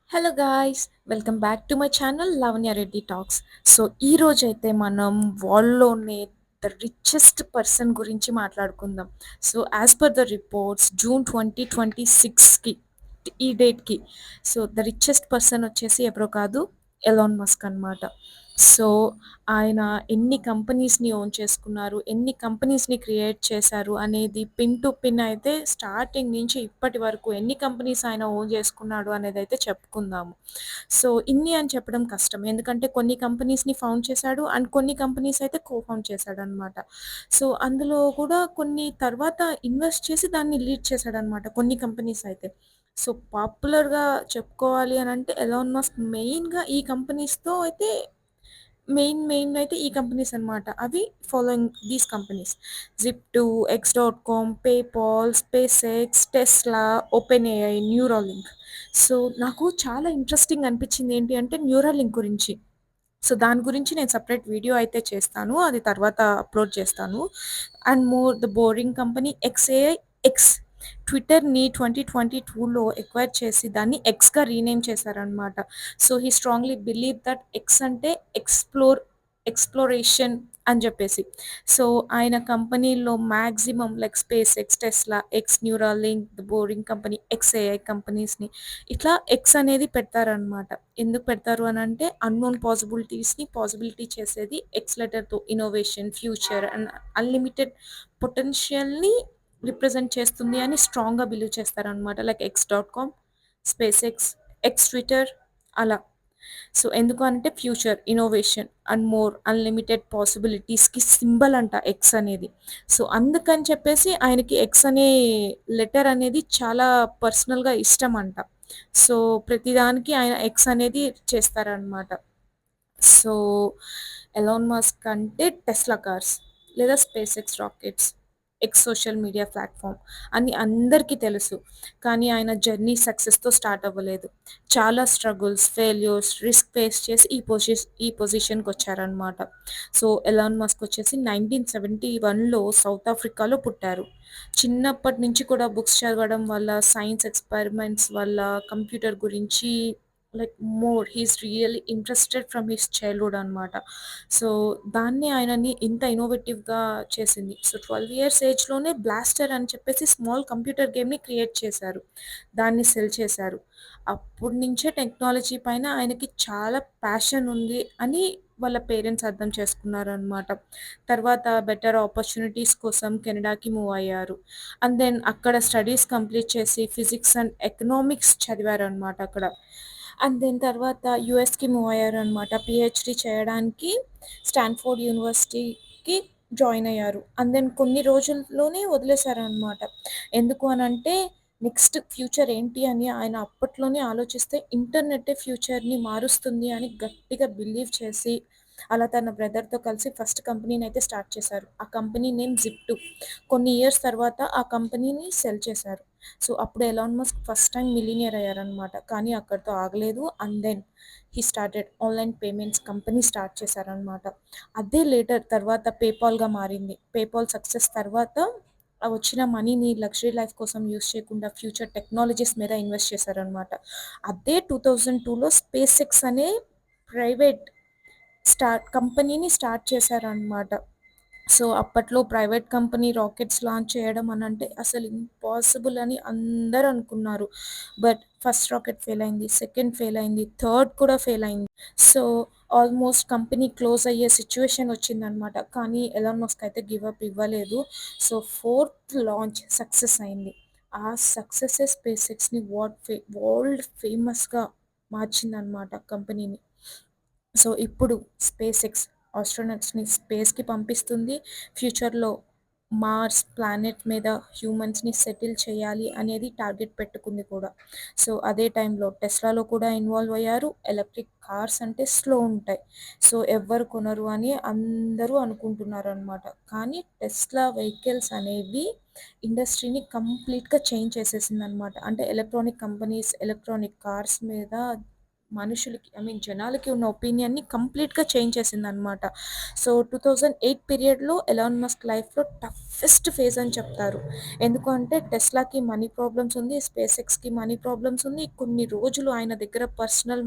Hello guys! Welcome back to my channel 'Lavanya Reddy talks'. So, ఈరోజైతే మనం వరల్డ్‌లోనే ద రిచెస్ట్ పర్సన్ గురించి మాట్లాడుకుందాం. So, as per the reports June 2026కి ఈ డేట్‌కి ద రిచెస్ట్ పర్సన్ వచ్చేసి ఎవరో కాదు ఎలాన్ మస్క్ అనమాట. సో, ఆయన ఎన్ని కంపెనీస్‌ని ఓన్ చేసుకున్నారు, ఎన్ని కంపెనీస్‌ని క్రియేట్ చేశారు అనేది పిన్ టు పిన్ అయితే స్టార్టింగ్ నుంచి ఇప్పటి వరకు ఎన్ని కంపెనీస్ ఆయన ఓన్ చేసుకున్నాడు అనేదైతే చెప్పుకుందాము. సో, ఇన్ని అని చెప్పడం కష్టం. ఎందుకంటే కొన్ని కంపెనీస్‌ని ఫౌండ్ చేశాడు అండ్ కొన్ని కంపెనీస్ అయితే ఫౌండ్ చేశాడనమాట. సో, అందులో కూడా కొన్ని తర్వాత ఇన్వెస్ట్ చేసి దాన్ని లీడ్ చేశాడనమాట కొన్ని కంపెనీస్ అయితే. సో, పాపులర్‌గా చెప్పుకోవాలి అనంటే ఎలాన్ మస్క్ మెయిన్‌గా ఈ కంపెనీస్‌తో అయితే మెయిన్ అయితే ఈ కంపెనీస్ అనమాట. అవి following these companies. Zip two, X com, PayPal, SpaceX, Tesla, OpenAI, Neuralink. So, నాకు చాలా ఇంట్రెస్టింగ్ అనిపించింది ఏంటి అంటే న్యూరాలింక్ గురించి. సో, దాని గురించి నేను సెపరేట్ వీడియో అయితే చేస్తాను. అది తర్వాత అప్‌లోడ్ చేస్తాను. And more the boring company xAI, X. ట్విట్టర్‌ని 2022లో ఎక్వైర్ చేసి దాన్ని ఎక్స్‌గా రీనేమ్ చేశారనమాట. So, he strongly believe that X అంటే ఎక్స్‌ప్లోరేషన్ అని జెప్పేసి. సో, ఆయన కంపెనీలో maximum like SpaceX, Tesla, X, Neuralink, the boring company, xAI కంపెనీస్‌ని ఇట్లా ఎక్స్ అనేది పెడతారనమాట. ఎందుకు పెడతారు అనంటే అన్‌నోన్ పాసిబిలిటీస్‌ని పాసిబిలిటీ చేసేది ఎక్స్ లెటర్‌తో ఇన్నోవేషన్, ఫ్యూచర్ అండ్ అన్‌లిమిటెడ్ పొటెన్షియల్‌ని రిప్రజెంట్ చేస్తుంది అని స్ట్రాంగ్‌గా బిలీవ్ చేస్తారనమాట. Like ఎక్స్.కామ్, space X, X Twitter అలా. సో, ఎందుకు అంటే future, innovation and more unlimited పాసిబిలిటీస్‌కి సింబల్ అంట ఎక్స్ అనేది. సో, అందుకని చెప్పేసి ఆయనకి ఎక్స్ అనే లెటర్ అనేది చాలా పర్సనల్‌గా ఇష్టమంట. సో, ప్రతిదానికి ఆయన ఎక్స్ అనేది చేస్తారనమాట. సో, ఎలాన్ మస్క్ అంటే టెస్లా కార్స్ లేదా SpaceX rockets, X social media platform అని అందరికీ తెలుసు. కానీ ఆయన జర్నీ సక్సెస్‌తో స్టార్ట్ అవ్వలేదు. చాలా స్ట్రగుల్స్, ఫెయిల్యూర్స్, రిస్క్ ఫేస్ చేసి ఈ పొజిషన్‌కొచ్చారనమాట. సో, ఎలాన్ మస్క్ వచ్చేసి 1971లో సౌత్ ఆఫ్రికాలో పుట్టారు. చిన్నప్పటి నుంచి కూడా బుక్స్ చదవడం వల్ల, సైన్స్ ఎక్స్‌పెరిమెంట్స్ వల్ల, కంప్యూటర్ గురించి like more he is really interested from his childhood అనమాట. సో, దాన్నే ఆయనని ఇంత ఇన్నోవేటివ్‌గా చేసింది. సో, 12 ఇయర్స్ ఏజ్‌లోనే బ్లాస్టర్ అని చెప్పేసి స్మాల్ కంప్యూటర్ గేమ్‌ని క్రియేట్ చేశారు. దాన్ని సెల్ చేశారు. అప్పటి నుంచే టెక్నాలజీ పైన ఆయనకి చాలా ప్యాషన్ ఉంది అని వాళ్ళ పేరెంట్స్ అర్థం చేసుకున్నారనమాట. తర్వాత బెటర్ ఆపర్చునిటీస్ కోసం కెనడాకి మూవ్ అయ్యారు. అండ్ దెన్ అక్కడ స్టడీస్ కంప్లీట్ చేసి ఫిజిక్స్ అండ్ ఎకనామిక్స్ చదివారనమాట అక్కడ. అండ్ దెన్ తర్వాత యూఎస్‌కి మూవ్ అయ్యారనమాట. పీహెచ్‌డీ చేయడానికి స్టాన్ఫోర్డ్ యూనివర్సిటీకి జాయిన్ అయ్యారు. అండ్ దెన్ కొన్ని రోజుల్లోనే వదిలేసారనమాట. ఎందుకు అనంటే నెక్స్ట్ ఫ్యూచర్ ఏంటి అని ఆయన అప్పట్లోనే ఆలోచిస్తే ఇంటర్నెట్టే ఫ్యూచర్‌ని మారుస్తుంది అని గట్టిగా బిలీవ్ చేసి, అలా తన బ్రదర్‌తో కలిసి ఫస్ట్ కంపెనీనైతే స్టార్ట్ చేశారు. ఆ కంపెనీ నేమ్ జిప్‌టో. కొన్ని ఇయర్స్ తర్వాత ఆ కంపెనీని సెల్ చేశారు. సో, అప్పుడు Elon Musk first time millionaire అయ్యారనమాట. కానీ అక్కడితో ఆగలేదు. And then he started online payments company start చేశారనమాట. అదే లేటర్ తర్వాత పేపాల్‌గా మారింది. పేపాల్ సక్సెస్ తర్వాత ఆ వచ్చిన మనీని లగ్జరీ లైఫ్ కోసం యూజ్ చేయకుండా ఫ్యూచర్ టెక్నాలజీస్ మీద ఇన్వెస్ట్ చేశారనమాట. అదే 2002లో స్పేస్ ఎక్స్ అనే ప్రైవేట్ కంపెనీని స్టార్ట్ చేశారనమాట. సో, అప్పట్లో ప్రైవేట్ కంపెనీ రాకెట్స్ లాంచ్ చేయడం అనంటే అసలు ఇంపాసిబుల్ అని అందరూ అనుకున్నారు. బట్ ఫస్ట్ రాకెట్ ఫెయిల్ అయింది. సెకండ్ ఫెయిల్ అయింది. థర్డ్ కూడా ఫెయిల్ అయింది. సో, ఆల్మోస్ట్ కంపెనీ క్లోజ్ అయ్యే సిట్యుయేషన్ వచ్చిందనమాట. కానీ ఎలాన్ మస్క్ అయితే గివ్ అప్ ఇవ్వలేదు. సో, ఫోర్త్ లాంచ్ సక్సెస్ అయింది. ఆ సక్సెసే స్పేస్ ఎక్స్‌ని వరల్డ్ ఫేమస్‌గా మార్చిందనమాట కంపెనీని. సో, ఇప్పుడు స్పేస్ ఎక్స్ ఆస్ట్రోనట్స్‌ని స్పేస్‌కి పంపిస్తుంది. ఫ్యూచర్‌లో మార్స్ ప్లానెట్ మీద హ్యూమన్స్‌ని సెటిల్ చేయాలి అనేది టార్గెట్ పెట్టుకుంది కూడా. సో, అదే టైంలో టెస్లాలో కూడా ఇన్వాల్వ్ అయ్యారు. ఎలక్ట్రిక్ కార్స్ అంటే స్లో ఉంటాయి. సో, ఎవ్వరు కొనరు అని అందరూ అనుకుంటున్నారనమాట. కానీ టెస్లా వెహికల్స్ అనేవి ఇండస్ట్రీని కంప్లీట్‌గా చేంజ్ చేసేసిందనమాట. అంటే ఎలక్ట్రానిక్ కంపెనీస్, ఎలక్ట్రానిక్ కార్స్ మీద మనుషులకి జనాలకి ఉన్న ఒపీనియన్‌ని కంప్లీట్‌గా చేంజ్ చేసిందనమాట. సో, 2008 పీరియడ్‌లో ఎలాన్ మస్క్ లైఫ్‌లో టఫెస్ట్ ఫేజ్ అని చెప్తారు. ఎందుకు అంటే టెస్లాకి మనీ ప్రాబ్లమ్స్ ఉంది. స్పేస్ ఎక్స్‌కి మనీ ప్రాబ్లమ్స్ ఉంది. కొన్ని రోజులు ఆయన దగ్గర పర్సనల్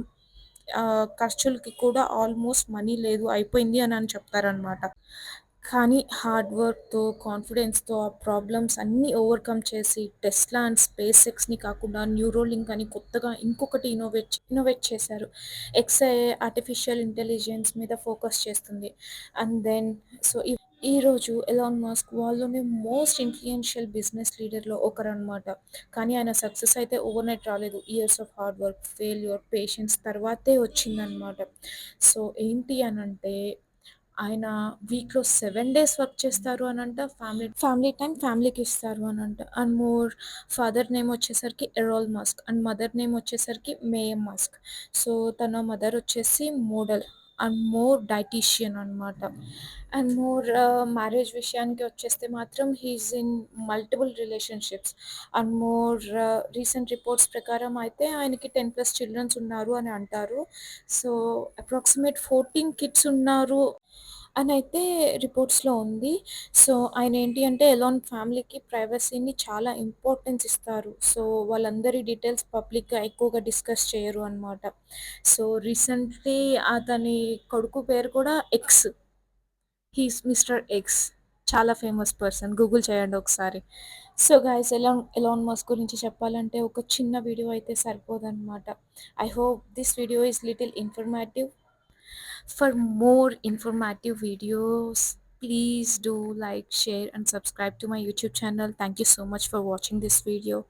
ఖర్చులకి కూడా ఆల్మోస్ట్ మనీ లేదు అయిపోయింది అని చెప్తారనమాట. కానీ హార్డ్ వర్క్‌తో, కాన్ఫిడెన్స్‌తో ఆ ప్రాబ్లమ్స్ అన్నీ ఓవర్‌కమ్ చేసి టెస్లా అండ్ స్పేస్ ఎక్స్‌ని కాకుండా న్యూరోలింక్ అని కొత్తగా ఇంకొకటి ఇన్నోవేట్ చేశారు. ఎక్స్‌ఐఏ ఆర్టిఫిషియల్ ఇంటెలిజెన్స్ మీద ఫోకస్ చేస్తుంది. అండ్ దెన్ సో, ఈరోజు Elon Musk వాళ్ళలోనే most influential business లీడర్‌లో ఒకరనమాట. కానీ ఆయన సక్సెస్ అయితే ఓవర్‌నైట్ రాలేదు. Years of hard work, failure, patience తర్వాతే వచ్చిందనమాట. సో, ఏంటి అనంటే ఆయన వీక్‌లో 7 డేస్ వర్క్ చేస్తారు అనంట. ఫ్యామిలీ టైమ్ ఫ్యామిలీకిస్తారు అనంట. అండ్ ఫాదర్ నేమ్ వచ్చేసరికి Errol Musk and mother name వచ్చేసరికి మేయమ్ మస్క్. సో, తన మదర్ వచ్చేసి మోడల్ అండ్ డైటీషియన్ అనమాట. అండ్ మ్యారేజ్ విషయానికి వచ్చేస్తే మాత్రం he is in multiple relationships and recent reports ప్రకారం అయితే ఆయనకి 10+ చిల్డ్రన్స్ ఉన్నారు అని అంటారు. సో, అప్రాక్సిమేట్ 14 కిడ్స్ ఉన్నారు అనైతే రిపోర్ట్స్‌లో ఉంది. సో, ఆయనేంటి అంటే ఎలాన్ ఫ్యామిలీకి ప్రైవసీని చాలా ఇంపార్టెన్స్ ఇస్తారు. సో, వాళ్ళందరి డీటెయిల్స్ పబ్లిక్‌గా ఎక్కువగా డిస్కస్ చేయరు అనమాట. సో, రీసెంట్‌లీ అతని కొడుకు పేరు కూడా X. He is mister X. చాలా ఫేమస్ పర్సన్. గూగుల్ చేయండి ఒకసారి. సో, గైస్ ఎలాన్ మస్క్ గురించి చెప్పాలంటే ఒక చిన్న వీడియో అయితే సరిపోదనమాట. I hope this video is little informative. For more informative videos, please do like, share, and subscribe to my YouTube channel. Thank you so much for watching this video.